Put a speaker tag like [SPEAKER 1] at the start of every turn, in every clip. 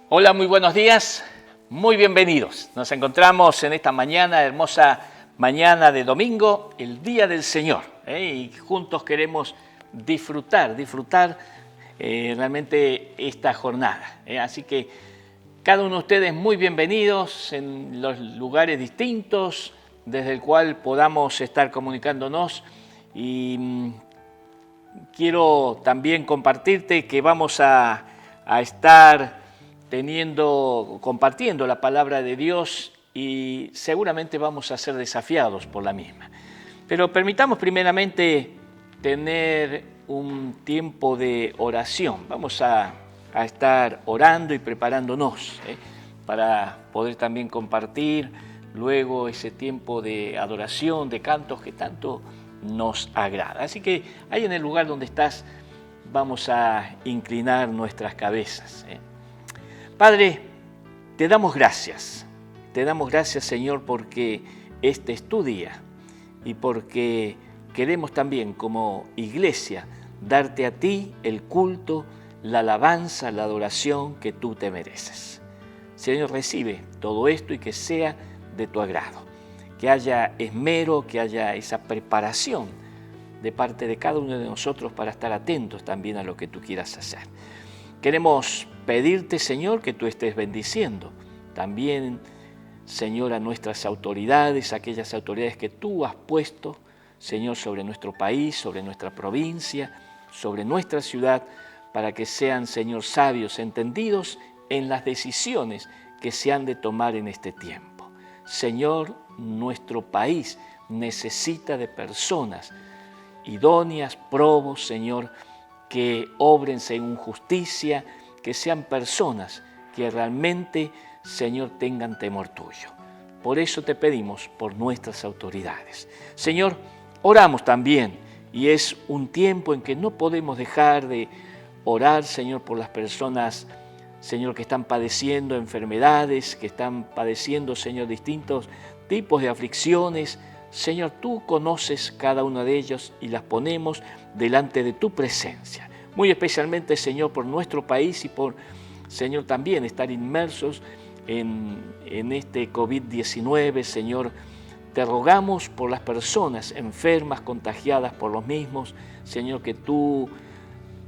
[SPEAKER 1] Hola, muy buenos días, muy bienvenidos. Nos encontramos en esta mañana, hermosa mañana de domingo, el Día del Señor, y juntos queremos disfrutar realmente esta jornada. Así que cada uno de ustedes muy bienvenidos en los lugares distintos desde el cual podamos estar comunicándonos, y quiero también compartirte que vamos a estar compartiendo la palabra de Dios y seguramente vamos a ser desafiados por la misma. Pero permitamos primeramente tener un tiempo de oración. Vamos a estar orando y preparándonos para poder también compartir luego ese tiempo de adoración, de cantos que tanto nos agrada. Así que ahí en el lugar donde estás vamos a inclinar nuestras cabezas. Padre, te damos gracias, Señor, porque este es tu día y porque queremos también como iglesia darte a ti el culto, la alabanza, la adoración que tú te mereces. Señor, recibe todo esto y que sea de tu agrado, que haya esmero, que haya esa preparación de parte de cada uno de nosotros para estar atentos también a lo que tú quieras hacer. Queremos pedirte, Señor, que tú estés bendiciendo también, Señor, a nuestras autoridades, aquellas autoridades que tú has puesto, Señor, sobre nuestro país, sobre nuestra provincia, sobre nuestra ciudad, para que sean, Señor, sabios, entendidos en las decisiones que se han de tomar en este tiempo. Señor, nuestro país necesita de personas idóneas, probos, Señor, que obren según justicia, que sean personas que realmente, Señor, tengan temor tuyo. Por eso te pedimos por nuestras autoridades. Señor, oramos también, y es un tiempo en que no podemos dejar de orar, Señor, por las personas, Señor, que están padeciendo enfermedades, que están padeciendo, Señor, distintos tipos de aflicciones. Señor, tú conoces cada uno de ellos y las ponemos delante de tu presencia. Muy especialmente, Señor, por nuestro país y por, Señor, también estar inmersos en este COVID-19, Señor. Te rogamos por las personas enfermas, contagiadas por los mismos, Señor, que tú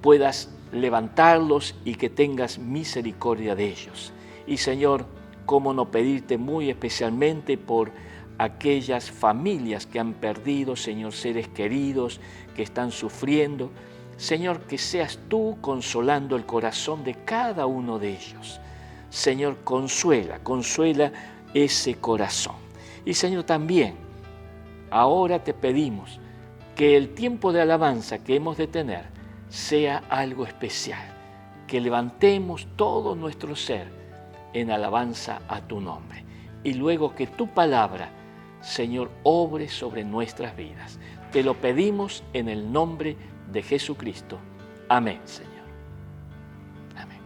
[SPEAKER 1] puedas levantarlos y que tengas misericordia de ellos. Y, Señor, cómo no pedirte muy especialmente por aquellas familias que han perdido, Señor, seres queridos, que están sufriendo. Señor, que seas tú consolando el corazón de cada uno de ellos. Señor, consuela ese corazón. Y, Señor, también, ahora te pedimos que el tiempo de alabanza que hemos de tener sea algo especial, que levantemos todo nuestro ser en alabanza a tu nombre. Y luego que tu palabra, Señor, obre sobre nuestras vidas. Te lo pedimos en el nombre de Jesucristo. Amén, Señor. Amén.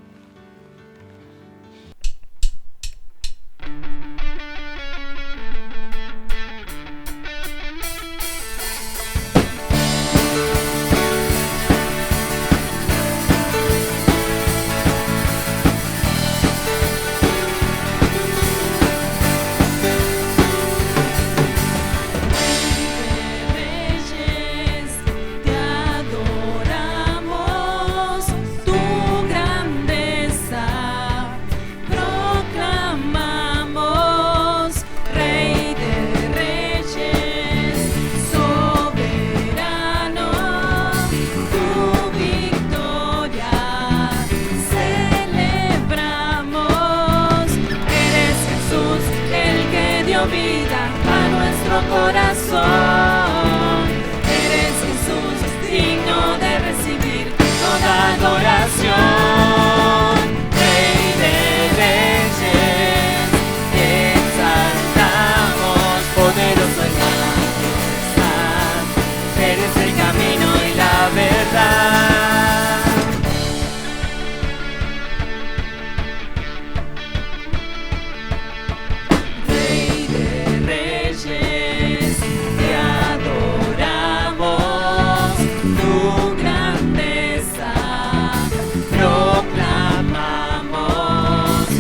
[SPEAKER 2] proclamamos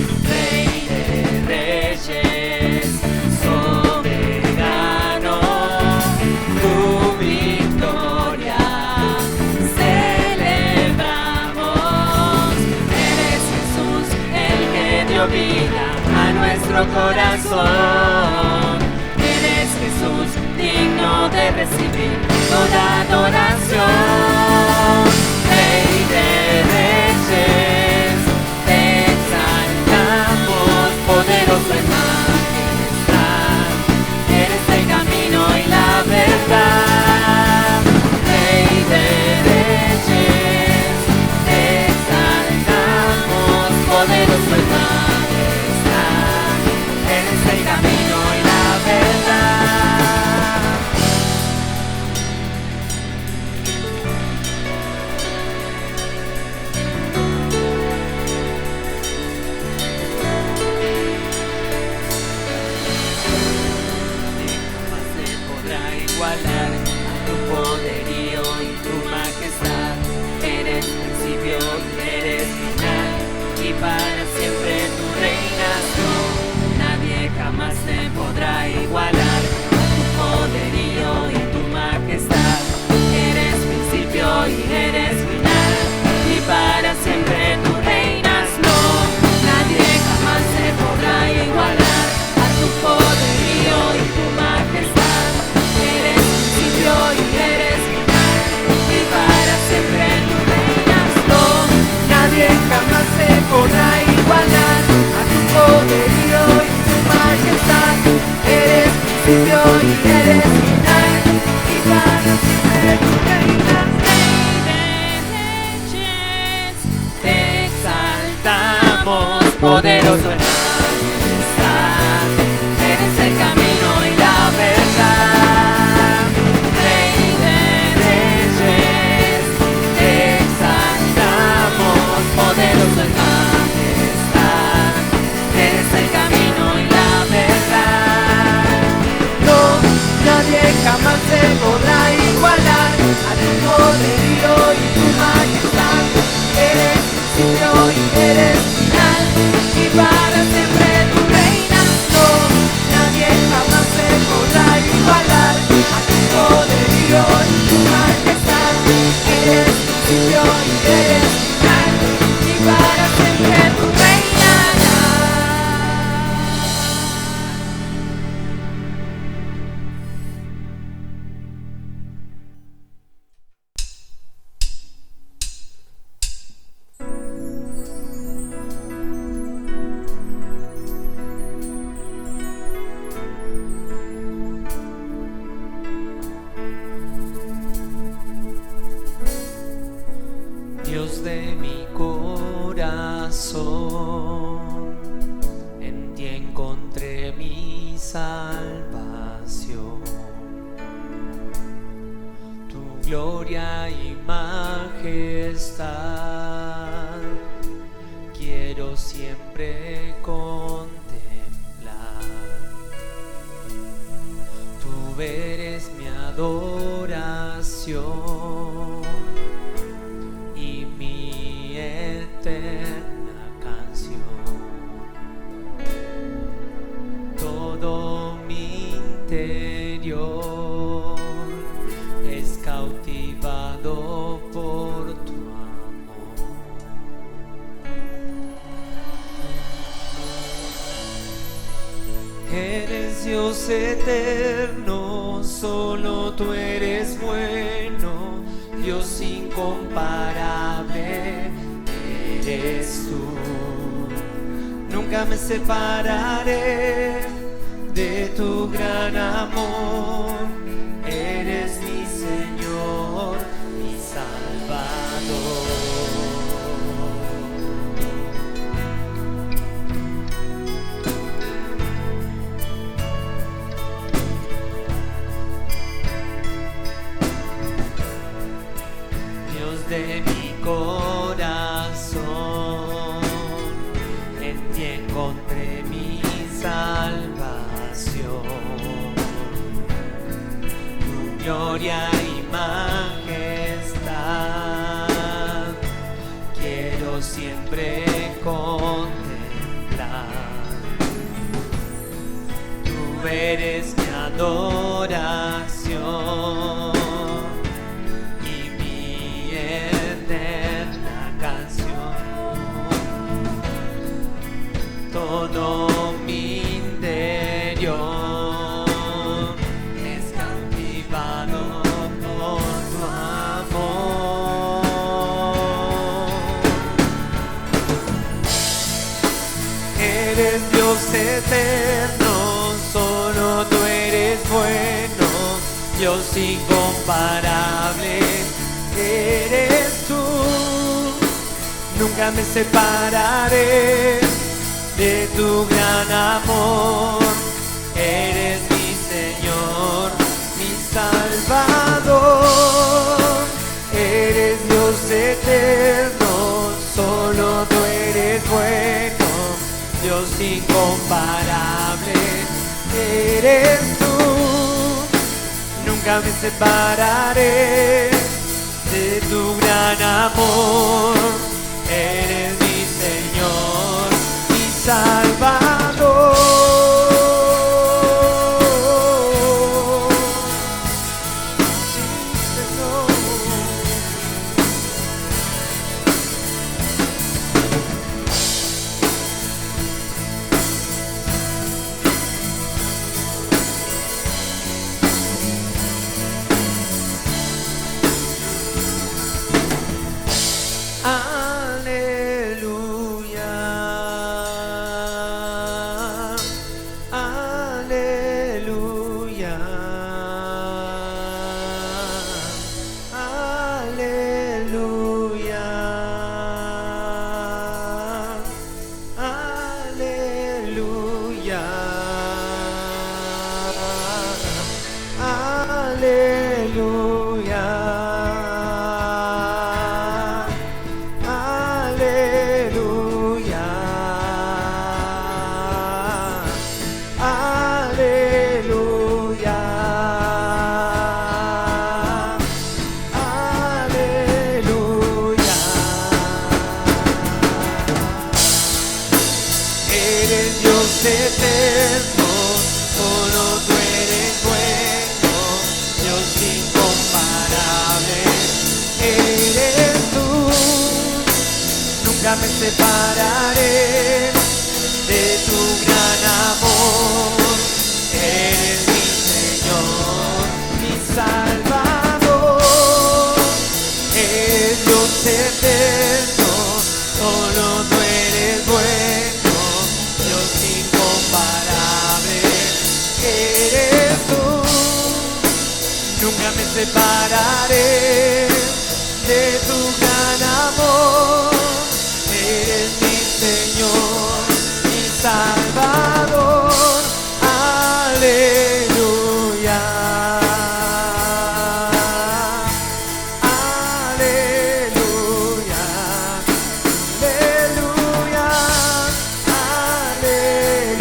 [SPEAKER 2] nuestro corazón. Eres Jesús, digno de recibir toda adoración. Rey de reyes, te exaltamos, poderoso en majestad. Eres el camino y la verdad. Rey de reyes, te exaltamos, poderoso en majestad. Eres el camino y la verdad. Jamás se podrá igualar a tu poderío y tu majestad. Eres principio y eres final, y para siempre tú reinas tú. Nadie jamás se podrá igualar a tu poderío y tu majestad. Eres principio y eres final, y para siempre tú reinas no. Nadie jamás se podrá igualar a tu poderío y tu majestad. Eres principio y eres final, y para siempre tú reinas no. Nadie jamás se podrá igualar a tu poderío y tu majestad. Eres principio y eres final, y para siempre tú reinas. Te exaltamos, poderoso en majestad. Eres el camino y la verdad. Rey de reyes, te exaltamos, poderoso en majestad. Eres el camino y la verdad. No, nadie jamás se podrá igualar a tu poderío y tu majestad. Eres principio y eres final, y para siempre tú reinas. No, nadie jamás se podrá igualar a tu poderío y tu majestad. Eres principio y eres final, y para siempre tú reinarás. Dios de mi corazón, en ti encontré mi salvación. Tu gloria y majestad quiero siempre contemplar. Tú eres mi adoración y mi eterna canción. Todo mi interior es cautivado por tu amor. Eres Dios eterno, solo tú eres bueno, Dios incomparable eres tú. Nunca me separaré de tu gran amor. Eres mi Señor, mi Salvador. Dios de mi corazón, en ti encontré mi salvación. Tu gloria y majestad quiero siempre contemplar. Tú eres mi adoración y mi eterna canción. Todo mi eterno, solo tú eres bueno, Dios incomparable eres tú. Nunca me separaré de tu gran amor, eres mi Señor, mi Salvador. Eres Dios eterno, solo tú eres bueno, Dios incomparable eres tú. Nunca me separaré de tu gran amor, eres mi Señor, mi Salvador. Sí, Señor. Me separaré de tu gran amor, eres mi Señor, mi Salvador. Eres Dios eterno, solo tú eres bueno, Dios incomparable eres tú. Nunca me separaré de tu gran amor, eres mi Señor, mi Salvador, aleluya, aleluya, aleluya, aleluya,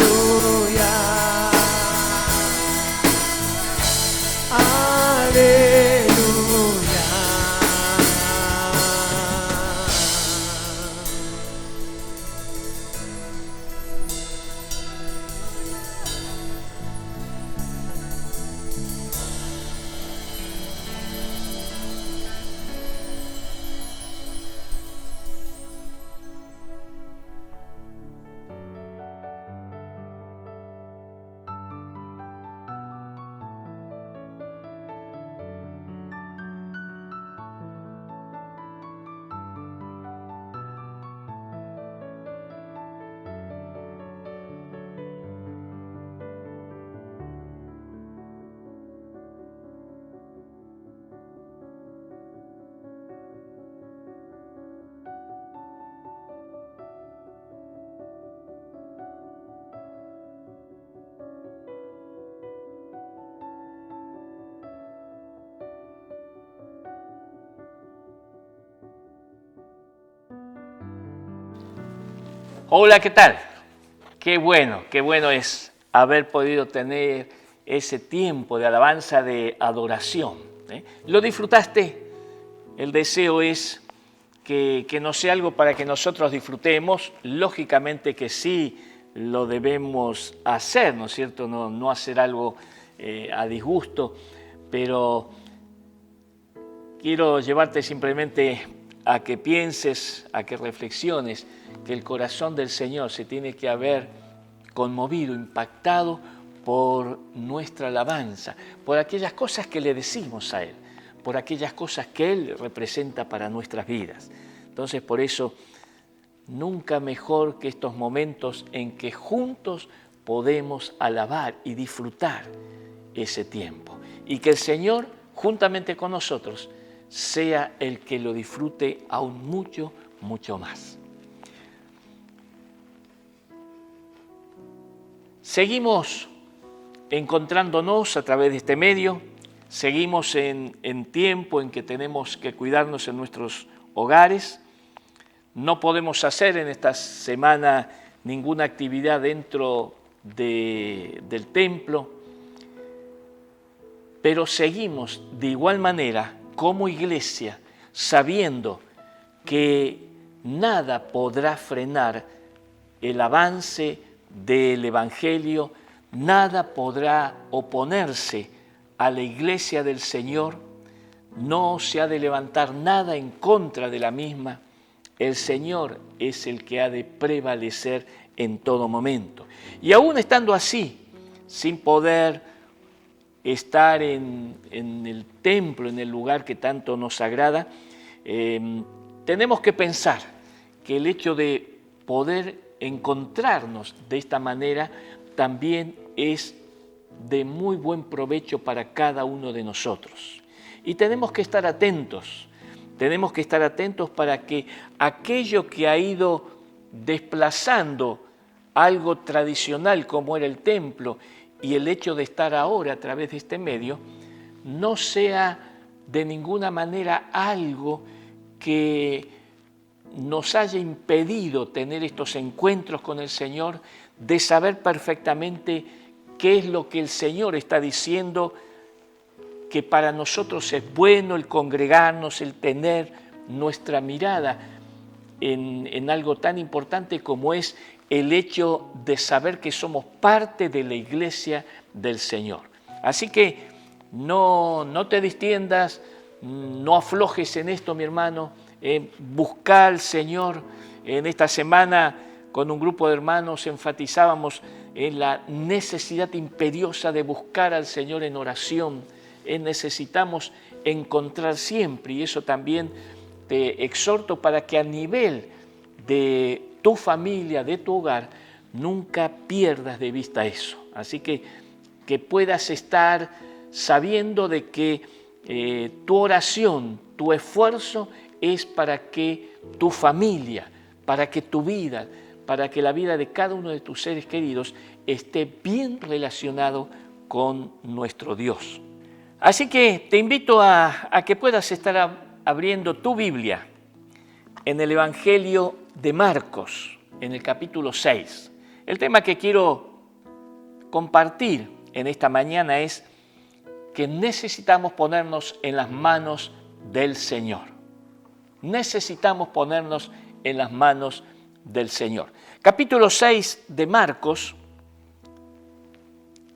[SPEAKER 1] Hola, ¿qué tal? Qué bueno es haber podido tener ese tiempo de alabanza, de adoración. ¿Lo disfrutaste? El deseo es que no sea algo para que nosotros disfrutemos. Lógicamente que sí lo debemos hacer, ¿no es cierto? No hacer algo a disgusto, pero quiero llevarte simplemente a que pienses, a que reflexiones que el corazón del Señor se tiene que haber conmovido, impactado por nuestra alabanza, por aquellas cosas que le decimos a Él, por aquellas cosas que Él representa para nuestras vidas. Entonces, por eso, nunca mejor que estos momentos en que juntos podemos alabar y disfrutar ese tiempo. Y que el Señor, juntamente con nosotros, sea el que lo disfrute aún mucho, mucho más. Seguimos encontrándonos a través de este medio, seguimos en tiempo en que tenemos que cuidarnos en nuestros hogares. No podemos hacer en esta semana ninguna actividad dentro del templo, pero seguimos de igual manera como iglesia sabiendo que nada podrá frenar el avance del Evangelio, nada podrá oponerse a la iglesia del Señor, no se ha de levantar nada en contra de la misma. El Señor es el que ha de prevalecer en todo momento. Y aún estando así, sin poder estar en el templo, en el lugar que tanto nos agrada, tenemos que pensar que el hecho de poder encontrarnos de esta manera también es de muy buen provecho para cada uno de nosotros. Y tenemos que estar atentos para que aquello que ha ido desplazando algo tradicional como era el templo y el hecho de estar ahora a través de este medio, no sea de ninguna manera algo que nos haya impedido tener estos encuentros con el Señor, de saber perfectamente qué es lo que el Señor está diciendo, que para nosotros es bueno el congregarnos, el tener nuestra mirada en algo tan importante como es el hecho de saber que somos parte de la iglesia del Señor. Así que no te distiendas, no aflojes en esto, mi hermano. Busca al Señor. En esta semana con un grupo de hermanos enfatizábamos en la necesidad imperiosa de buscar al Señor en oración. Necesitamos encontrar siempre, y eso también te exhorto para que a nivel de tu familia, de tu hogar, nunca pierdas de vista eso. Así que puedas estar sabiendo de que tu oración, tu esfuerzo es para que tu familia, para que tu vida, para que la vida de cada uno de tus seres queridos esté bien relacionado con nuestro Dios. Así que te invito a que puedas estar abriendo tu Biblia en el Evangelio de Marcos, en el capítulo 6. El tema que quiero compartir en esta mañana es que necesitamos ponernos en las manos del Señor. Necesitamos ponernos en las manos del Señor. Capítulo 6 de Marcos,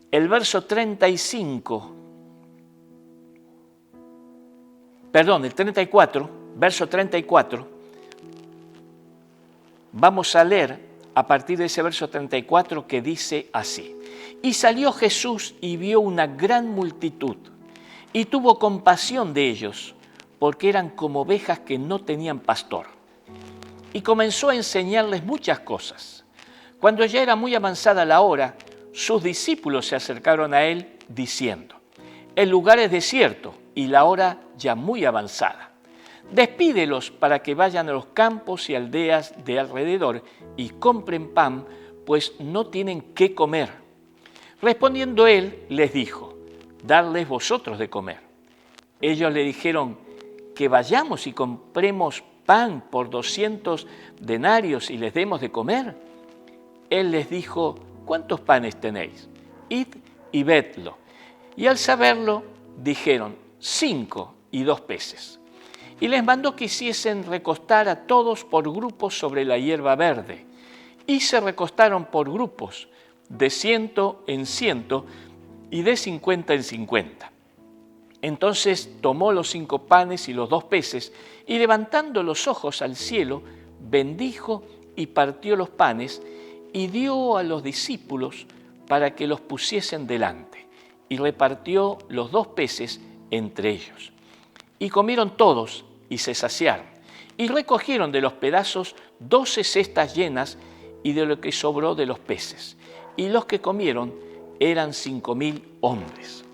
[SPEAKER 1] el verso 34, verso 34, vamos a leer a partir de ese verso 34 que dice así: Y salió Jesús y vio una gran multitud, y tuvo compasión de ellos, porque eran como ovejas que no tenían pastor. Y comenzó a enseñarles muchas cosas. Cuando ya era muy avanzada la hora, sus discípulos se acercaron a él diciendo: El lugar es desierto y la hora ya muy avanzada. Despídelos para que vayan a los campos y aldeas de alrededor y compren pan, pues no tienen qué comer. Respondiendo él, les dijo: Dadles vosotros de comer. Ellos le dijeron: Que vayamos y compremos pan por 200 denarios y les demos de comer. Él les dijo: ¿Cuántos panes tenéis? Id y vedlo. Y al saberlo, dijeron: 5 y 2 peces. Y les mandó que hiciesen recostar a todos por grupos sobre la hierba verde. Y se recostaron por grupos, de 100 en 100 y de 50 en 50. Entonces tomó los 5 panes y los 2 peces, y levantando los ojos al cielo, bendijo y partió los panes, y dio a los discípulos para que los pusiesen delante, y repartió los 2 peces entre ellos. Y comieron todos, y se saciaron, y recogieron de los pedazos 12 cestas llenas, y de lo que sobró de los peces. y los que comieron eran 5.000 hombres.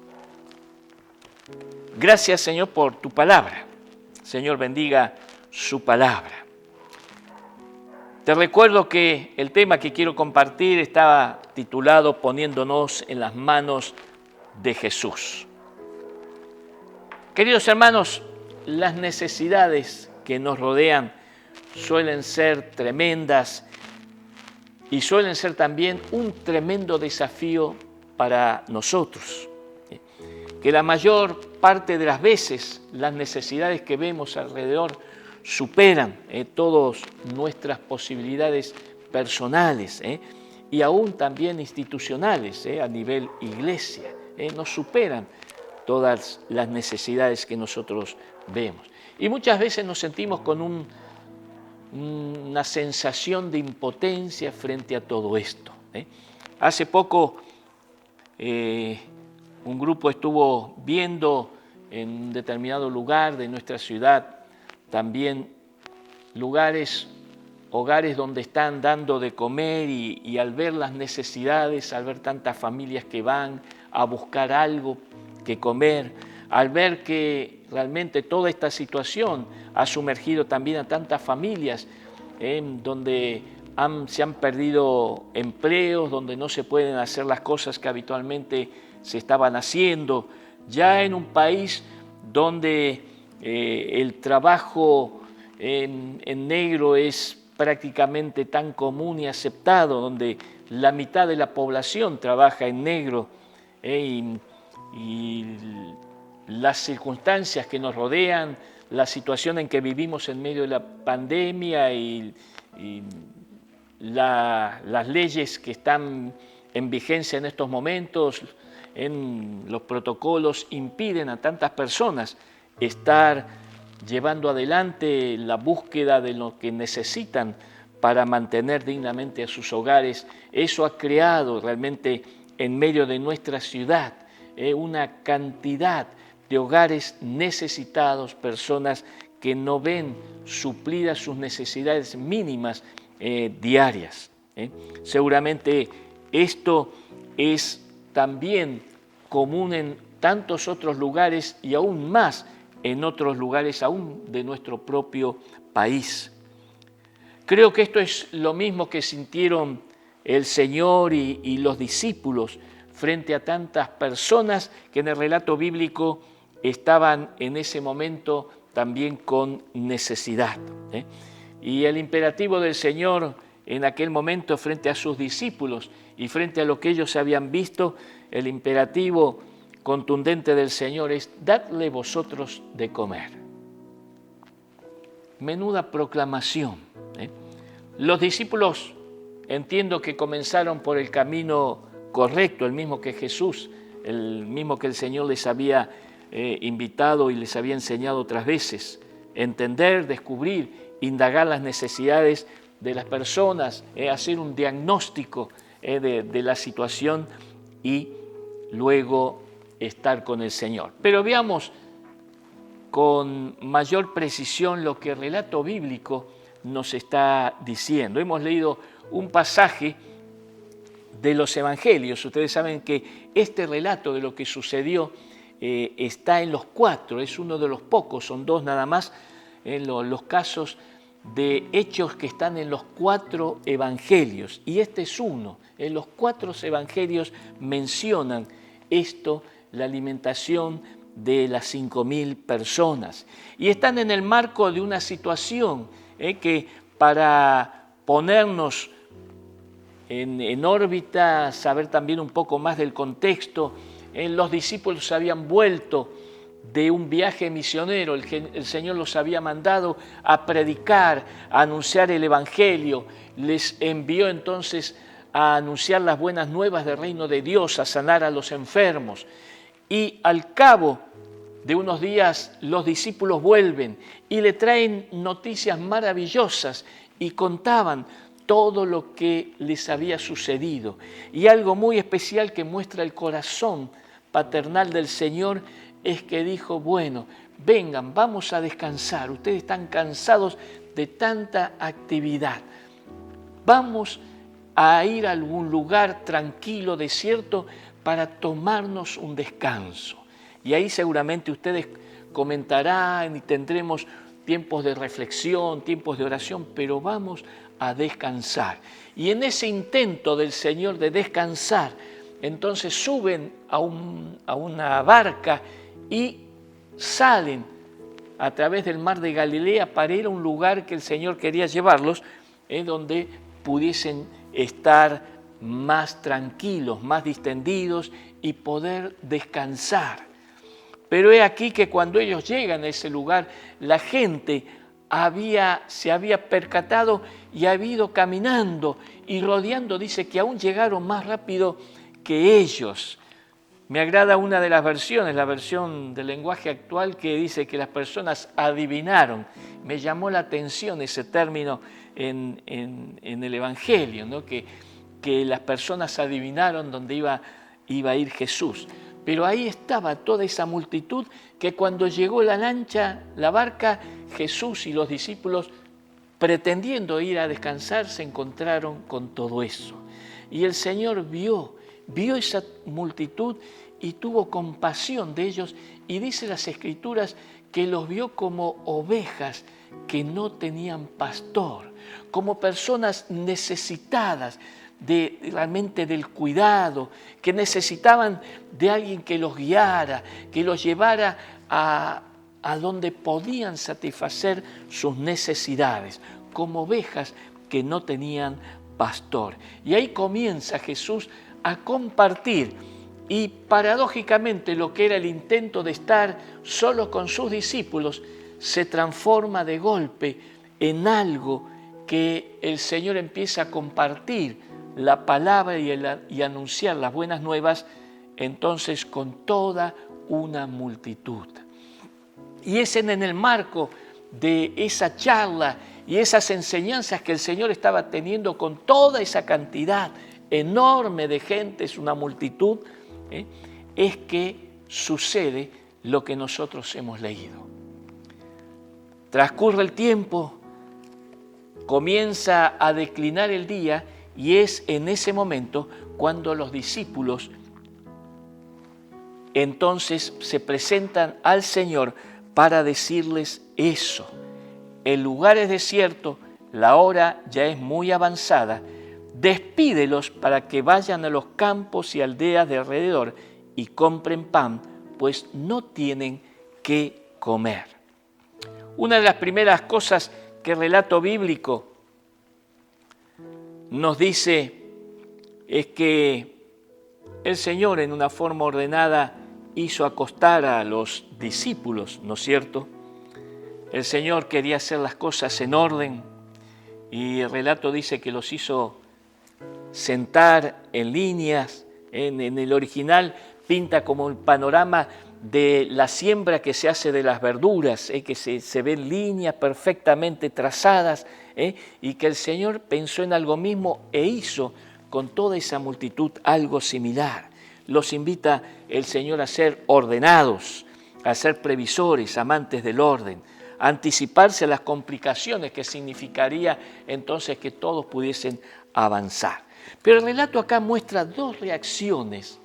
[SPEAKER 1] Gracias, Señor, por tu palabra. Señor, bendiga su palabra. Te recuerdo que el tema que quiero compartir estaba titulado Poniéndonos en las manos de Jesús. Queridos hermanos, las necesidades que nos rodean suelen ser tremendas y suelen ser también un tremendo desafío para nosotros. Que la mayor parte de las veces las necesidades que vemos alrededor superan todas nuestras posibilidades personales y aún también institucionales a nivel iglesia. Nos superan todas las necesidades que nosotros vemos. Y muchas veces nos sentimos con una sensación de impotencia frente a todo esto. Hace poco un grupo estuvo viendo en un determinado lugar de nuestra ciudad también hogares donde están dando de comer y al ver las necesidades, al ver tantas familias que van a buscar algo que comer, al ver que realmente toda esta situación ha sumergido también a tantas familias donde se han perdido empleos, donde no se pueden hacer las cosas que habitualmente se estaban haciendo, ya en un país donde el trabajo en negro es prácticamente tan común y aceptado, donde la mitad de la población trabaja en negro y las circunstancias que nos rodean, la situación en que vivimos en medio de la pandemia y las leyes que están en vigencia en estos momentos, en los protocolos, impiden a tantas personas estar llevando adelante la búsqueda de lo que necesitan para mantener dignamente a sus hogares. Eso ha creado realmente en medio de nuestra ciudad una cantidad de hogares necesitados, personas que no ven suplidas sus necesidades mínimas diarias. Seguramente esto es también común en tantos otros lugares y aún más en otros lugares aún de nuestro propio país. Creo que esto es lo mismo que sintieron el Señor y los discípulos frente a tantas personas que en el relato bíblico estaban en ese momento también con necesidad. Y el imperativo del Señor en aquel momento frente a sus discípulos y frente a lo que ellos habían visto, el imperativo contundente del Señor es: dadle vosotros de comer. Menuda proclamación. Los discípulos entiendo que comenzaron por el camino correcto, el mismo que Jesús, el mismo que el Señor les había invitado y les había enseñado otras veces. Entender, descubrir, indagar las necesidades de las personas, hacer un diagnóstico de la situación y luego estar con el Señor. Pero veamos con mayor precisión lo que el relato bíblico nos está diciendo. Hemos leído un pasaje de los evangelios. Ustedes saben que este relato de lo que sucedió está en los 4, es uno de los pocos, son 2 nada más, en los casos de hechos que están en los 4 evangelios, y este es uno. En los 4 evangelios mencionan esto, la alimentación de las 5.000 personas, y están en el marco de una situación que, para ponernos en órbita, saber también un poco más del contexto, los discípulos habían vuelto de un viaje misionero. El Señor los había mandado a predicar, a anunciar el Evangelio. Les envió entonces a anunciar las buenas nuevas del reino de Dios, a sanar a los enfermos. Y al cabo de unos días los discípulos vuelven y le traen noticias maravillosas y contaban todo lo que les había sucedido. Y algo muy especial que muestra el corazón paternal del Señor es que dijo: bueno, vengan, vamos a descansar. Ustedes están cansados de tanta actividad. Vamos a ir a algún lugar tranquilo, desierto, para tomarnos un descanso. Y ahí seguramente ustedes comentarán y tendremos tiempos de reflexión, tiempos de oración, pero vamos a descansar. Y en ese intento del Señor de descansar, entonces suben a una barca y salen a través del mar de Galilea para ir a un lugar que el Señor quería llevarlos, donde pudiesen estar más tranquilos, más distendidos y poder descansar. Pero he aquí que cuando ellos llegan a ese lugar, la gente se había percatado y había ido caminando y rodeando, dice que aún llegaron más rápido que ellos. Me agrada una de las versiones, la versión del lenguaje actual, que dice que las personas adivinaron. Me llamó la atención ese término en el Evangelio, ¿no? que las personas adivinaron dónde iba a ir Jesús. Pero ahí estaba toda esa multitud que cuando llegó la lancha, la barca, Jesús y los discípulos, pretendiendo ir a descansar, se encontraron con todo eso. Y el Señor vio esa multitud y tuvo compasión de ellos, y dice las Escrituras que los vio como ovejas que no tenían pastor, como personas necesitadas realmente del cuidado, que necesitaban de alguien que los guiara, que los llevara a donde podían satisfacer sus necesidades, como ovejas que no tenían pastor. Y ahí comienza Jesús a compartir, y paradójicamente lo que era el intento de estar solo con sus discípulos se transforma de golpe en algo que el Señor empieza a compartir la palabra y anunciar las buenas nuevas, entonces con toda una multitud. Y es en el marco de esa charla y esas enseñanzas que el Señor estaba teniendo con toda esa cantidad enorme de gente, es una multitud, es que sucede lo que nosotros hemos leído. Transcurre el tiempo, comienza a declinar el día, y es en ese momento cuando los discípulos entonces se presentan al Señor para decirles eso. El lugar es desierto, la hora ya es muy avanzada, despídelos para que vayan a los campos y aldeas de alrededor y compren pan, pues no tienen qué comer. Una de las primeras cosas que el relato bíblico nos dice es que el Señor en una forma ordenada hizo acostar a los discípulos, ¿no es cierto? El Señor quería hacer las cosas en orden y el relato dice que los hizo sentar en líneas. En el original pinta como el panorama de la siembra que se hace de las verduras, que se ven líneas perfectamente trazadas, y que el Señor pensó en algo mismo e hizo con toda esa multitud algo similar. Los invita el Señor a ser ordenados, a ser previsores, amantes del orden, a anticiparse a las complicaciones que significaría entonces que todos pudiesen avanzar. Pero el relato acá muestra dos reacciones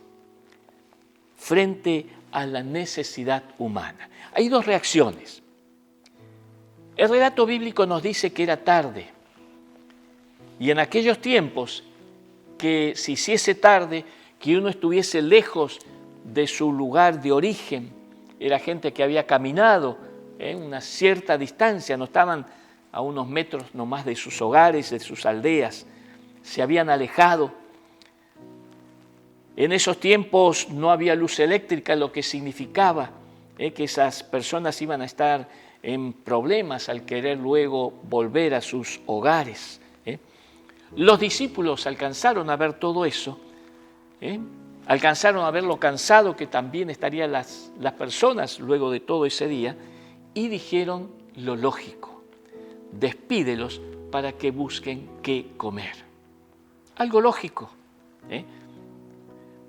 [SPEAKER 1] frente a la necesidad humana. Hay dos reacciones. El relato bíblico nos dice que era tarde, y en aquellos tiempos que se hiciese tarde, que uno estuviese lejos de su lugar de origen, era gente que había caminado una cierta distancia, no estaban a unos metros nomás de sus hogares, de sus aldeas, se habían alejado. En esos tiempos no había luz eléctrica, lo que significaba que esas personas iban a estar en problemas al querer luego volver a sus hogares. Los discípulos alcanzaron a ver todo eso, alcanzaron a ver lo cansado que también estarían las personas luego de todo ese día, y dijeron lo lógico: despídelos para que busquen qué comer. Algo lógico,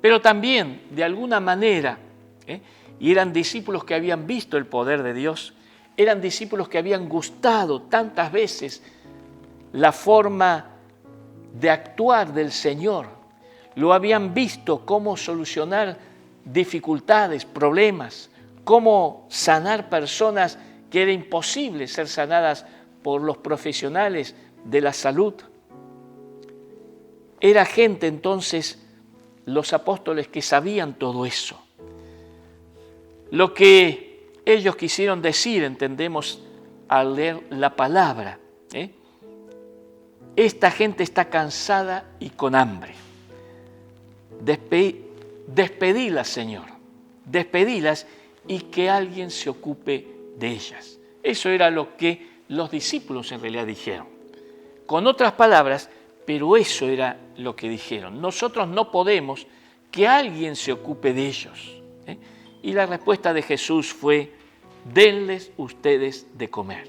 [SPEAKER 1] pero también de alguna manera, y eran discípulos que habían visto el poder de Dios, eran discípulos que habían gustado tantas veces la forma de actuar del Señor. Lo habían visto cómo solucionar dificultades, problemas, cómo sanar personas que era imposible ser sanadas por los profesionales de la salud. Era gente entonces, los apóstoles, que sabían todo eso. Lo que ellos quisieron decir, entendemos al leer la palabra, esta gente está cansada y con hambre. Despedilas, Señor, despedilas y que alguien se ocupe de ellas. Eso era lo que los discípulos en realidad dijeron. Con otras palabras, pero eso era lo que dijeron. Nosotros no podemos, que alguien se ocupe de ellos. Y la respuesta de Jesús fue: denles ustedes de comer.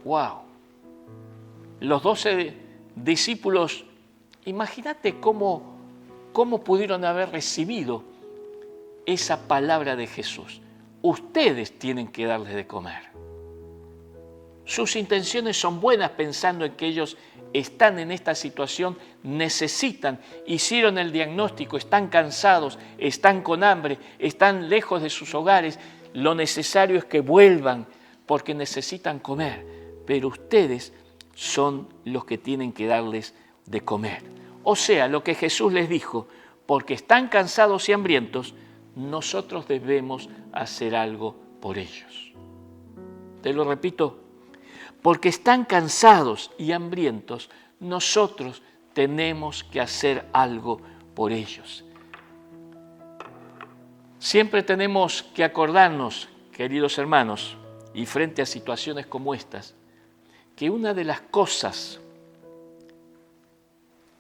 [SPEAKER 1] ¡Wow! Los 12 discípulos, imagínate cómo pudieron haber recibido esa palabra de Jesús. Ustedes tienen que darles de comer. Sus intenciones son buenas, pensando en que ellos están en esta situación, necesitan, hicieron el diagnóstico, están cansados, están con hambre, están lejos de sus hogares. Lo necesario es que vuelvan porque necesitan comer, pero ustedes son los que tienen que darles de comer. O sea, lo que Jesús les dijo: porque están cansados y hambrientos, nosotros debemos hacer algo por ellos. Te lo repito, porque están cansados y hambrientos, nosotros tenemos que hacer algo por ellos. Siempre tenemos que acordarnos, queridos hermanos, y frente a situaciones como estas, que una de las cosas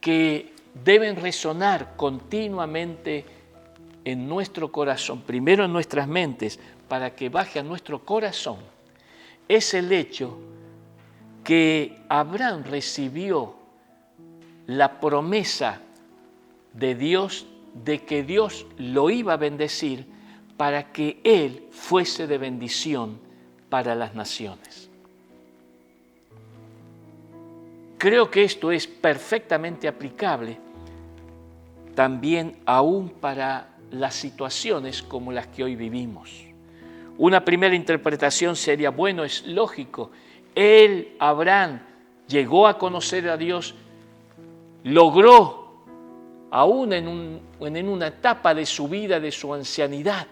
[SPEAKER 1] que deben resonar continuamente en nuestro corazón, primero en nuestras mentes, para que baje a nuestro corazón, es el hecho que Abraham recibió la promesa de Dios de que Dios lo iba a bendecir para que él fuese de bendición para las naciones. Creo que esto es perfectamente aplicable también aún para las situaciones como las que hoy vivimos. Una primera interpretación sería: bueno, es lógico, Abraham, llegó a conocer a Dios, logró, aún en una etapa de su vida, de su ancianidad,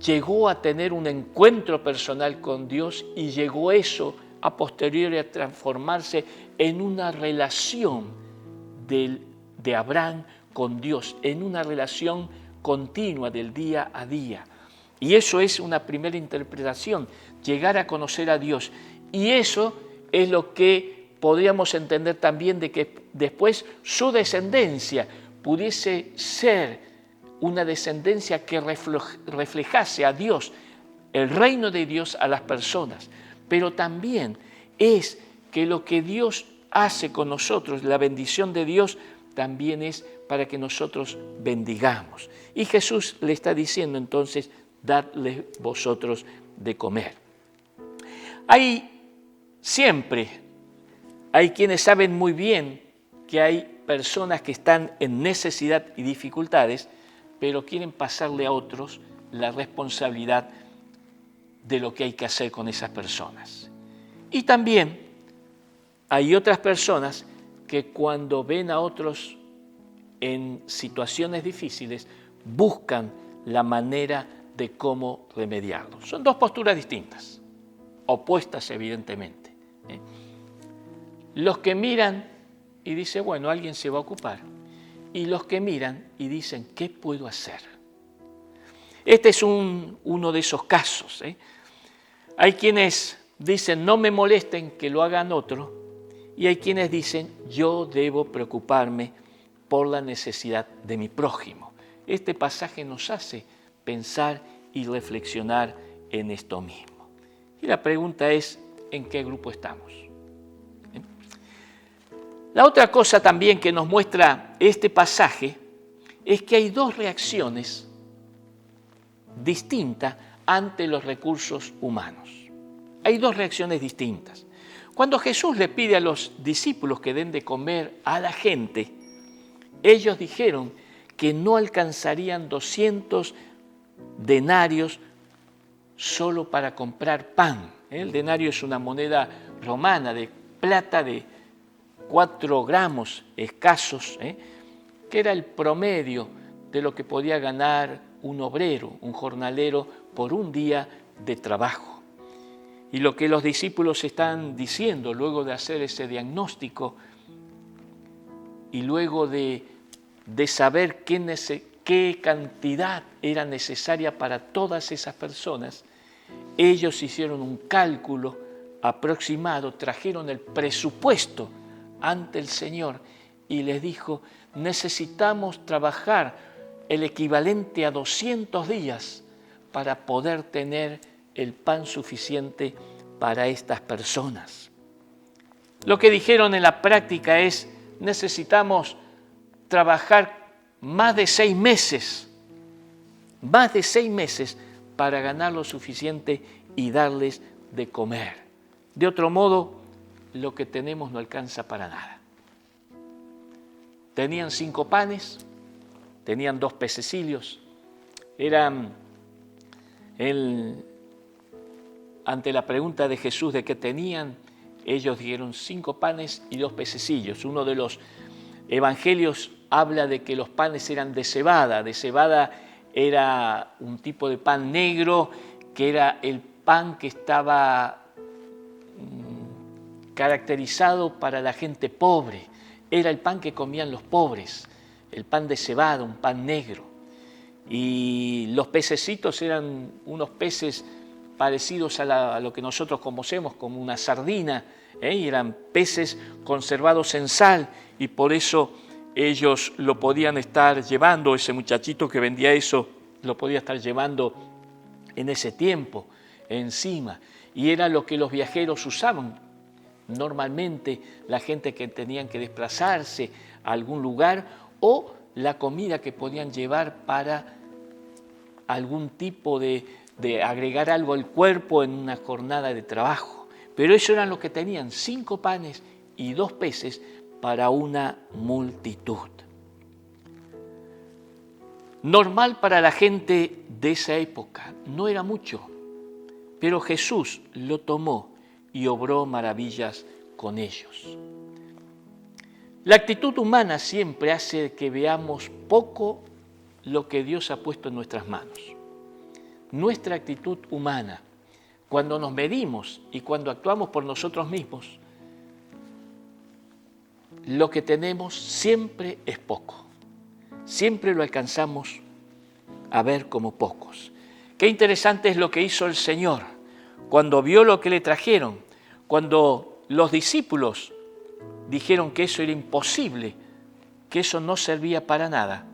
[SPEAKER 1] llegó a tener un encuentro personal con Dios, y llegó eso a posteriori a transformarse en una relación de Abraham con Dios, en una relación continua del día a día. Y eso es una primera interpretación, llegar a conocer a Dios. Y eso es lo que podríamos entender también, de que después su descendencia pudiese ser una descendencia que reflejase a Dios, el reino de Dios a las personas. Pero también es que lo que Dios hace con nosotros, la bendición de Dios, también es para que nosotros bendigamos. Y Jesús le está diciendo entonces: dadle vosotros de comer. Siempre hay quienes saben muy bien que hay personas que están en necesidad y dificultades, pero quieren pasarle a otros la responsabilidad de lo que hay que hacer con esas personas. Y también hay otras personas que cuando ven a otros en situaciones difíciles, buscan la manera de cómo remediarlo. Son dos posturas distintas, opuestas evidentemente. Los que miran y dicen: bueno, alguien se va a ocupar. Y los que miran y dicen: ¿qué puedo hacer? Este es uno de esos casos. Hay quienes dicen: no me molesten, que lo hagan otro. Y hay quienes dicen: yo debo preocuparme por la necesidad de mi prójimo. Este pasaje nos hace pensar y reflexionar en esto mismo. Y la pregunta es: ¿en qué grupo estamos? La otra cosa también que nos muestra este pasaje es que hay dos reacciones distintas ante los recursos humanos. Hay dos reacciones distintas. Cuando Jesús le pide a los discípulos que den de comer a la gente, ellos dijeron que no alcanzarían 200 denarios solo para comprar pan. El denario es una moneda romana de plata de 4 gramos escasos, que era el promedio de lo que podía ganar un obrero, un jornalero, por un día de trabajo. Y lo que los discípulos están diciendo luego de hacer ese diagnóstico y luego de saber qué cantidad era necesaria para todas esas personas, ellos hicieron un cálculo aproximado, trajeron el presupuesto ante el Señor y les dijo: necesitamos trabajar el equivalente a 200 días para poder tener el pan suficiente para estas personas. Lo que dijeron en la práctica es: necesitamos trabajar más de 6 meses para ganar lo suficiente y darles de comer. De otro modo, lo que tenemos no alcanza para nada. Tenían 5 panes, tenían 2 pececillos. Ante la pregunta de Jesús de qué tenían, ellos dijeron 5 panes y 2 pececillos. Uno de los evangelios habla de que los panes eran de cebada. De cebada era un tipo de pan negro, que era el pan que estaba caracterizado para la gente pobre. Era el pan que comían los pobres, el pan de cebada, un pan negro. Y los pececitos eran unos peces parecidos a lo que nosotros conocemos como una sardina, y eran peces conservados en sal, y por eso ellos lo podían estar llevando, ese muchachito que vendía eso lo podía estar llevando en ese tiempo encima, y era lo que los viajeros usaban. Normalmente la gente que tenían que desplazarse a algún lugar, o la comida que podían llevar para algún tipo de agregar algo al cuerpo en una jornada de trabajo. Pero eso eran lo que tenían, 5 panes y 2 peces para una multitud. Normal para la gente de esa época, no era mucho, pero Jesús lo tomó y obró maravillas con ellos. La actitud humana siempre hace que veamos poco lo que Dios ha puesto en nuestras manos. Nuestra actitud humana, cuando nos medimos y cuando actuamos por nosotros mismos, lo que tenemos siempre es poco. Siempre lo alcanzamos a ver como pocos. Qué interesante es lo que hizo el Señor cuando vio lo que le trajeron, cuando los discípulos dijeron que eso era imposible, que eso no servía para nada.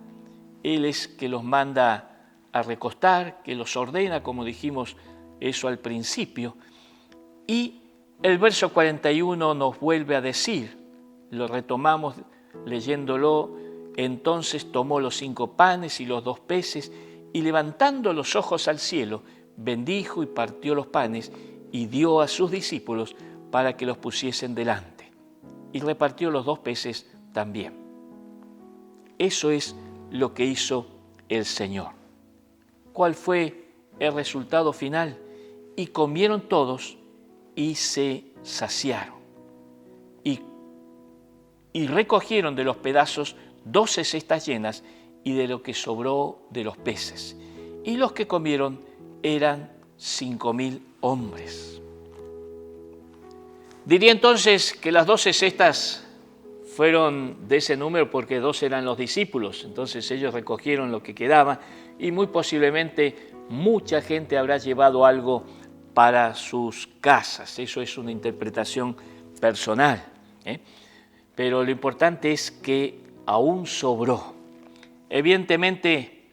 [SPEAKER 1] Él es que los manda a recostar, que los ordena, como dijimos eso al principio. Y el verso 41 nos vuelve a decir, lo retomamos leyéndolo: entonces tomó los 5 panes y los 2 peces, y levantando los ojos al cielo, bendijo y partió los panes, y dio a sus discípulos para que los pusiesen delante. Y repartió los 2 peces también. Eso es lo que hizo el Señor. ¿Cuál fue el resultado final? Y comieron todos y se saciaron. Y recogieron de los pedazos 12 cestas llenas y de lo que sobró de los peces. Y los que comieron eran 5.000 hombres. Diría entonces que las 12 cestas fueron de ese número porque 2 eran los discípulos, entonces ellos recogieron lo que quedaba y muy posiblemente mucha gente habrá llevado algo para sus casas. Eso es una interpretación personal, Pero lo importante es que aún sobró. Evidentemente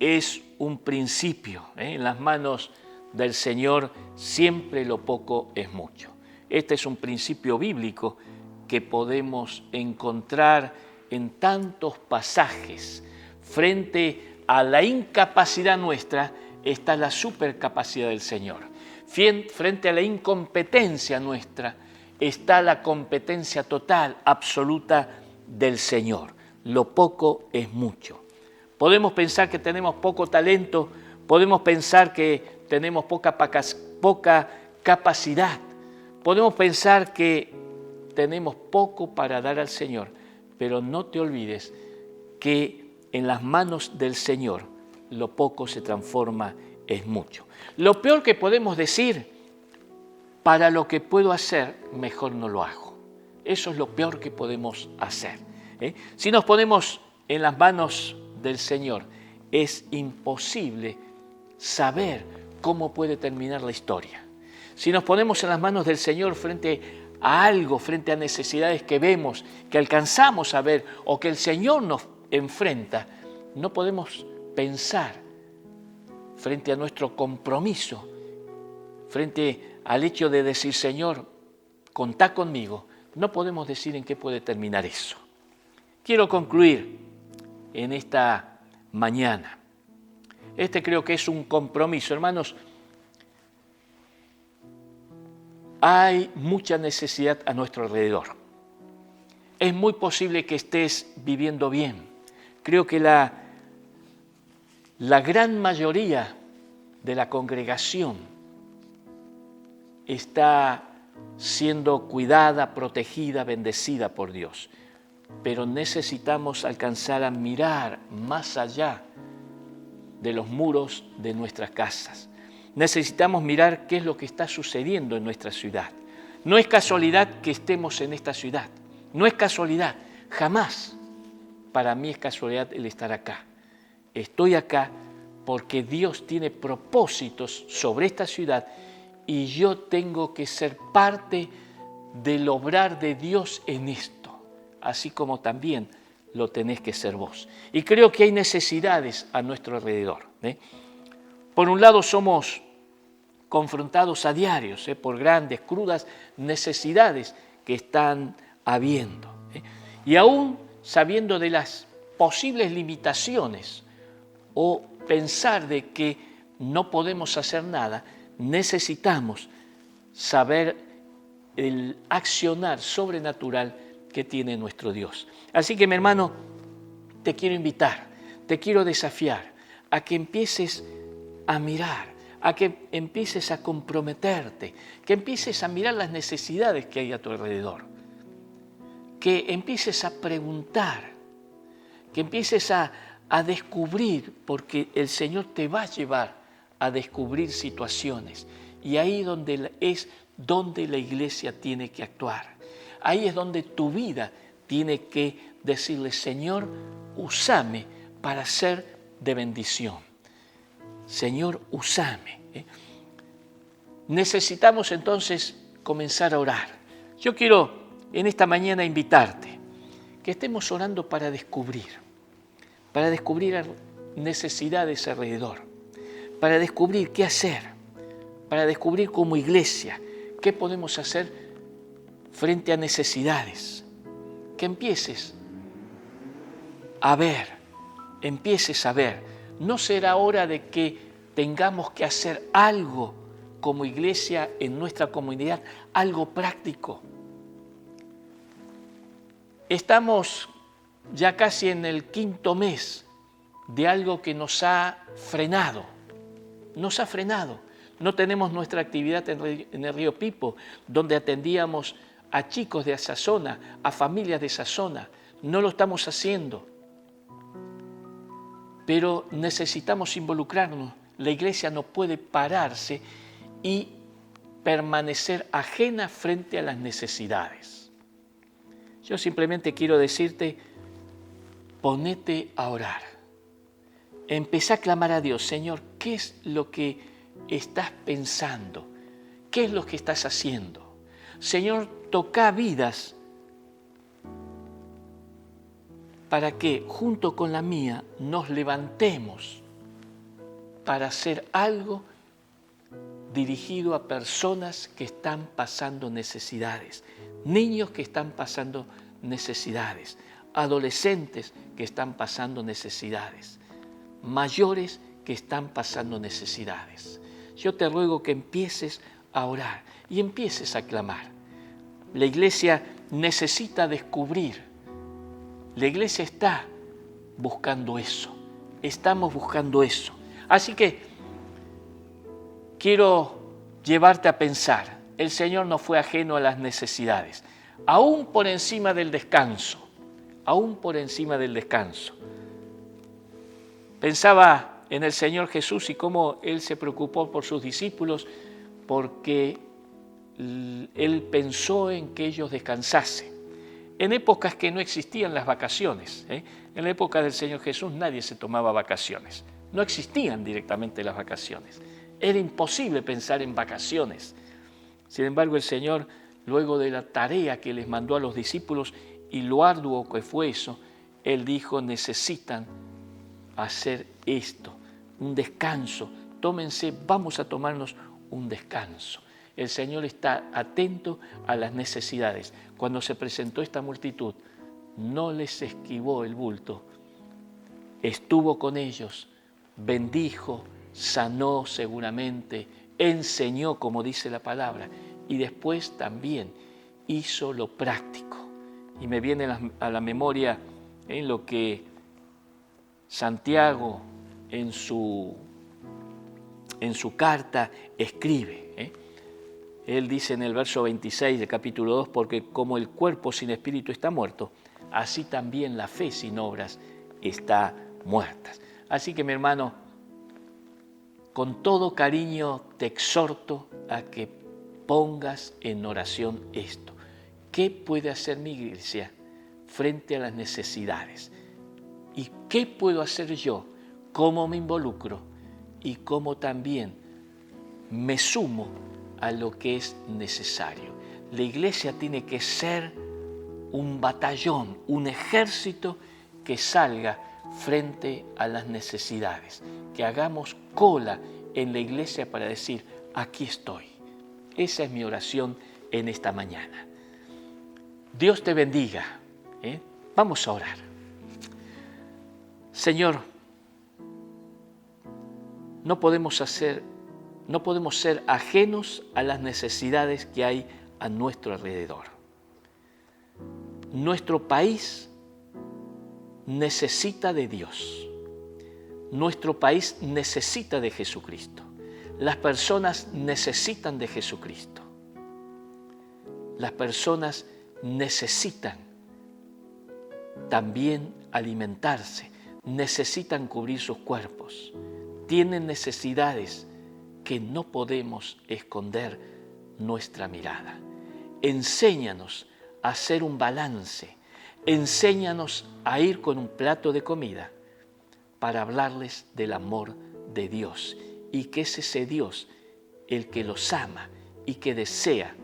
[SPEAKER 1] es un principio, En las manos del Señor siempre lo poco es mucho. Este es un principio bíblico que podemos encontrar en tantos pasajes. Frente a la incapacidad nuestra está la supercapacidad del Señor. Frente a la incompetencia nuestra está la competencia total, absoluta del Señor. Lo poco es mucho. Podemos pensar que tenemos poco talento, podemos pensar que tenemos poca capacidad, podemos pensar que tenemos poco para dar al Señor, pero no te olvides que en las manos del Señor lo poco se transforma en mucho. Lo peor que podemos decir, para lo que puedo hacer, mejor no lo hago. Eso es lo peor que podemos hacer. Si nos ponemos en las manos del Señor, es imposible saber cómo puede terminar la historia. Si nos ponemos en las manos del Señor frente a algo, frente a necesidades que vemos, que alcanzamos a ver o que el Señor nos enfrenta, no podemos pensar frente a nuestro compromiso, frente al hecho de decir, Señor, contá conmigo, no podemos decir en qué puede terminar eso. Quiero concluir en esta mañana. Creo que es un compromiso. Hermanos, hay mucha necesidad a nuestro alrededor. Es muy posible que estés viviendo bien. Creo que la gran mayoría de la congregación está siendo cuidada, protegida, bendecida por Dios. Pero necesitamos alcanzar a mirar más allá de los muros de nuestras casas. Necesitamos mirar qué es lo que está sucediendo en nuestra ciudad. No es casualidad que estemos en esta ciudad. No es casualidad. Jamás para mí es casualidad el estar acá. Estoy acá porque Dios tiene propósitos sobre esta ciudad y yo tengo que ser parte del obrar de Dios en esto, así como también lo tenés que ser vos. Y creo que hay necesidades a nuestro alrededor. Por un lado somos confrontados a diarios por grandes, crudas necesidades que están habiendo. Y aún sabiendo de las posibles limitaciones o pensar de que no podemos hacer nada, necesitamos saber el accionar sobrenatural que tiene nuestro Dios. Así que, mi hermano, te quiero invitar, te quiero desafiar a que empieces a mirar, a que empieces a comprometerte, que empieces a mirar las necesidades que hay a tu alrededor, que empieces a preguntar, que empieces a descubrir, porque el Señor te va a llevar a descubrir situaciones. Y ahí es donde la iglesia tiene que actuar. Ahí es donde tu vida tiene que decirle, Señor, úsame para ser de bendición. Señor, úsame. Necesitamos entonces comenzar a orar. Yo quiero en esta mañana invitarte que estemos orando para descubrir necesidades alrededor, para descubrir qué hacer, para descubrir como iglesia qué podemos hacer frente a necesidades. Que empieces a ver. No será hora de que tengamos que hacer algo como iglesia en nuestra comunidad, algo práctico. Estamos ya casi en el 5º mes de algo que nos ha frenado. No tenemos nuestra actividad en el Río Pipo, donde atendíamos a chicos de esa zona, a familias de esa zona. No lo estamos haciendo. Pero necesitamos involucrarnos. La iglesia no puede pararse y permanecer ajena frente a las necesidades. Yo simplemente quiero decirte, ponete a orar. Empezá a clamar a Dios, Señor, ¿qué es lo que estás pensando? ¿Qué es lo que estás haciendo? Señor, toca vidas para que junto con la mía nos levantemos para hacer algo dirigido a personas que están pasando necesidades, niños que están pasando necesidades, adolescentes que están pasando necesidades, mayores que están pasando necesidades. Yo te ruego que empieces a orar y empieces a clamar. La iglesia necesita descubrir. La iglesia está buscando eso. Estamos buscando eso. Así que quiero llevarte a pensar. El Señor no fue ajeno a las necesidades. Aún por encima del descanso. Aún por encima del descanso. Pensaba en el Señor Jesús y cómo Él se preocupó por sus discípulos porque Él pensó en que ellos descansasen. En épocas que no existían las vacaciones. En la época del Señor Jesús nadie se tomaba vacaciones. No existían directamente las vacaciones. Era imposible pensar en vacaciones. Sin embargo, el Señor, luego de la tarea que les mandó a los discípulos y lo arduo que fue eso, Él dijo, necesitan hacer esto, un descanso. Tómense, vamos a tomarnos un descanso. El Señor está atento a las necesidades. Cuando se presentó esta multitud, no les esquivó el bulto. Estuvo con ellos, bendijo, sanó seguramente, enseñó, como dice la palabra, y después también hizo lo práctico. Y me viene a la memoria en lo que Santiago en su carta escribe. Él dice en el verso 26 del capítulo 2, porque como el cuerpo sin espíritu está muerto, así también la fe sin obras está muerta. Así que mi hermano, con todo cariño te exhorto a que pongas en oración esto. ¿Qué puede hacer mi iglesia frente a las necesidades? ¿Y qué puedo hacer yo? ¿Cómo me involucro? Y cómo también me sumo a lo que es necesario. La iglesia tiene que ser un batallón, un ejército que salga frente a las necesidades, que hagamos cola en la iglesia para decir, aquí estoy. Esa es mi oración en esta mañana. Dios te bendiga. Vamos a orar. Señor, no podemos ser ajenos a las necesidades que hay a nuestro alrededor. Nuestro país necesita de Dios. Nuestro país necesita de Jesucristo. Las personas necesitan de Jesucristo. Las personas necesitan también alimentarse, necesitan cubrir sus cuerpos, tienen necesidades que no podemos esconder nuestra mirada. Enséñanos a hacer un balance, enséñanos a ir con un plato de comida para hablarles del amor de Dios y que es ese Dios el que los ama y que desea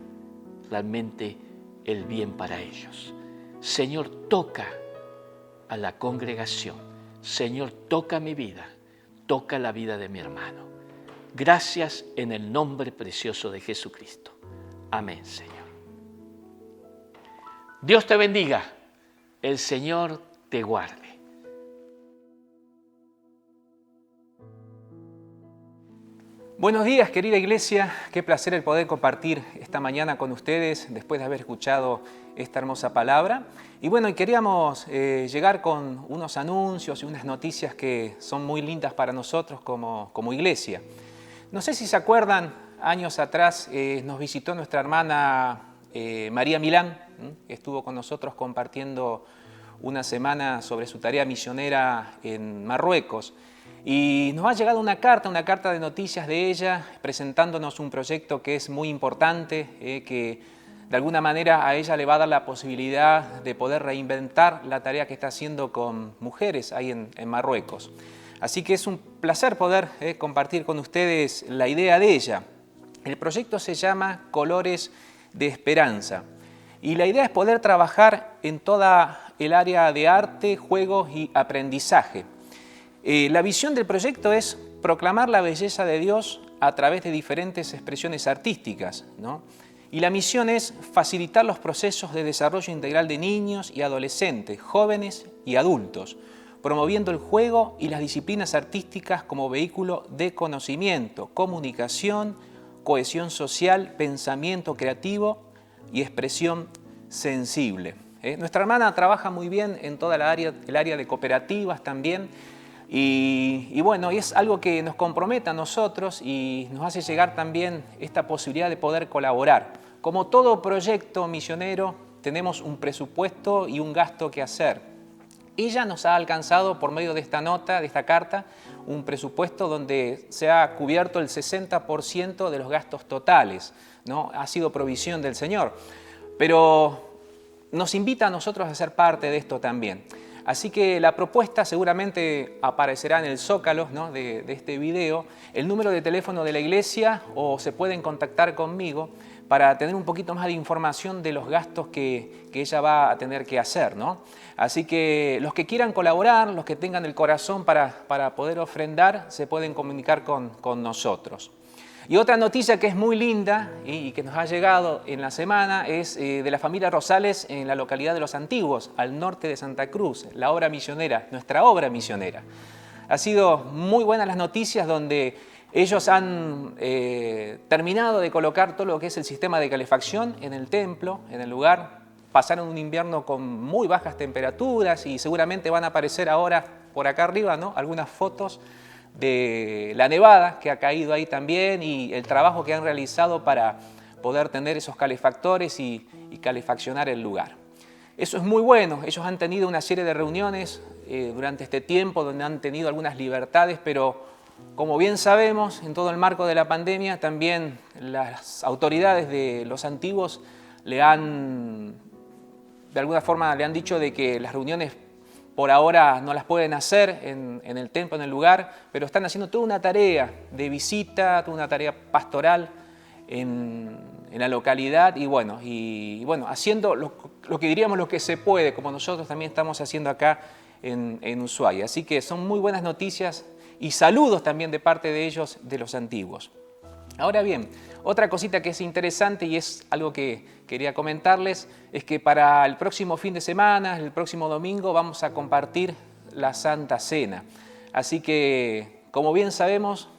[SPEAKER 1] realmente el bien para ellos. Señor, toca a la congregación. Señor, toca mi vida, toca la vida de mi hermano. Gracias en el nombre precioso de Jesucristo. Amén, Señor. Dios te bendiga. El Señor te guarde.
[SPEAKER 3] Buenos días, querida iglesia. Qué placer el poder compartir esta mañana con ustedes después de haber escuchado esta hermosa palabra. Y bueno, queríamos llegar con unos anuncios y unas noticias que son muy lindas para nosotros como iglesia. No sé si se acuerdan, años atrás nos visitó nuestra hermana María Milán, estuvo con nosotros compartiendo una semana sobre su tarea misionera en Marruecos. Y nos ha llegado una carta de noticias de ella, presentándonos un proyecto que es muy importante, que de alguna manera a ella le va a dar la posibilidad de poder reinventar la tarea que está haciendo con mujeres ahí en Marruecos. Así que es un placer poder compartir con ustedes la idea de ella. El proyecto se llama Colores de Esperanza y la idea es poder trabajar en toda el área de arte, juegos y aprendizaje. La visión del proyecto es proclamar la belleza de Dios a través de diferentes expresiones artísticas, ¿no? Y la misión es facilitar los procesos de desarrollo integral de niños y adolescentes, jóvenes y adultos, promoviendo el juego y las disciplinas artísticas como vehículo de conocimiento, comunicación, cohesión social, pensamiento creativo, y expresión sensible. Nuestra hermana trabaja muy bien en toda el área de cooperativas también. Y bueno, y es algo que nos compromete a nosotros y nos hace llegar también esta posibilidad de poder colaborar. Como todo proyecto misionero, tenemos un presupuesto y un gasto que hacer. Ella nos ha alcanzado por medio de esta nota, de esta carta, un presupuesto donde se ha cubierto el 60% de los gastos totales, ¿no? Ha sido provisión del Señor. Pero nos invita a nosotros a ser parte de esto también. Así que la propuesta seguramente aparecerá en el zócalo, ¿no?, de este video, el número de teléfono de la iglesia, o se pueden contactar conmigo para tener un poquito más de información de los gastos que ella va a tener que hacer, ¿no? Así que los que quieran colaborar, los que tengan el corazón para poder ofrendar, se pueden comunicar con nosotros. Y otra noticia que es muy linda y que nos ha llegado en la semana es de la familia Rosales en la localidad de Los Antiguos, al norte de Santa Cruz, la obra misionera, nuestra obra misionera. Ha sido muy buenas las noticias donde ellos han terminado de colocar todo lo que es el sistema de calefacción en el templo, en el lugar. Pasaron un invierno con muy bajas temperaturas y seguramente van a aparecer ahora por acá arriba, ¿no?, algunas fotos de la nevada que ha caído ahí también y el trabajo que han realizado para poder tener esos calefactores y calefaccionar el lugar. Eso es muy bueno. Ellos han tenido una serie de reuniones durante este tiempo donde han tenido algunas libertades, pero como bien sabemos, en todo el marco de la pandemia, también las autoridades de Los Antiguos de alguna forma le han dicho de que las reuniones por ahora no las pueden hacer en el templo, en el lugar, pero están haciendo toda una tarea de visita, toda una tarea pastoral en la localidad y bueno, haciendo lo que diríamos lo que se puede, como nosotros también estamos haciendo acá en Ushuaia. Así que son muy buenas noticias y saludos también de parte de ellos, de Los Antiguos. Ahora bien, otra cosita que es interesante y es algo que quería comentarles, es que para el próximo fin de semana, el próximo domingo, vamos a compartir la Santa Cena. Así que, como bien sabemos,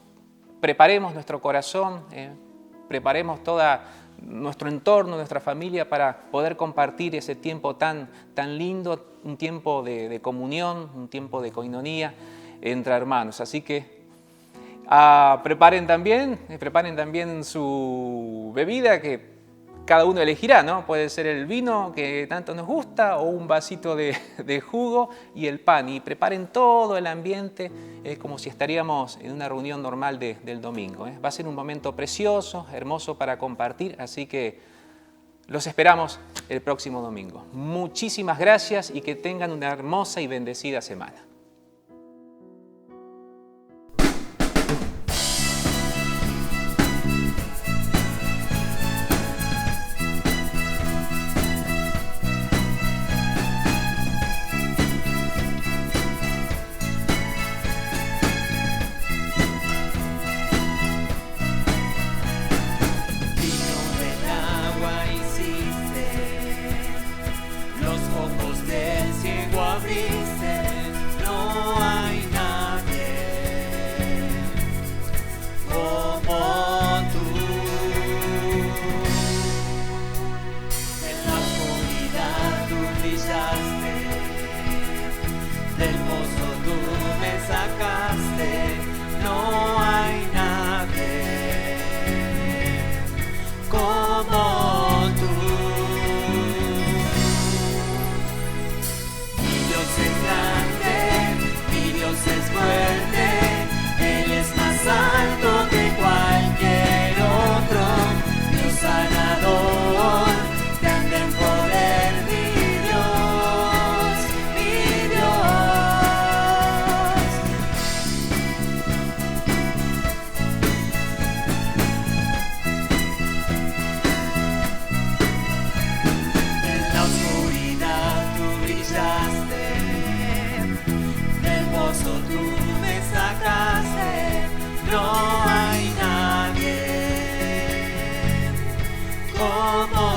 [SPEAKER 3] preparemos nuestro corazón, preparemos todo nuestro entorno, nuestra familia para poder compartir ese tiempo tan lindo, un tiempo de comunión, un tiempo de coinonía entre hermanos. Así que preparen también su bebida que cada uno elegirá, ¿no? Puede ser el vino que tanto nos gusta o un vasito de jugo y el pan. Y preparen todo el ambiente como si estaríamos en una reunión normal del domingo. Va a ser un momento precioso, hermoso para compartir, así que los esperamos el próximo domingo. Muchísimas gracias y que tengan una hermosa y bendecida semana.
[SPEAKER 2] No hay nadie como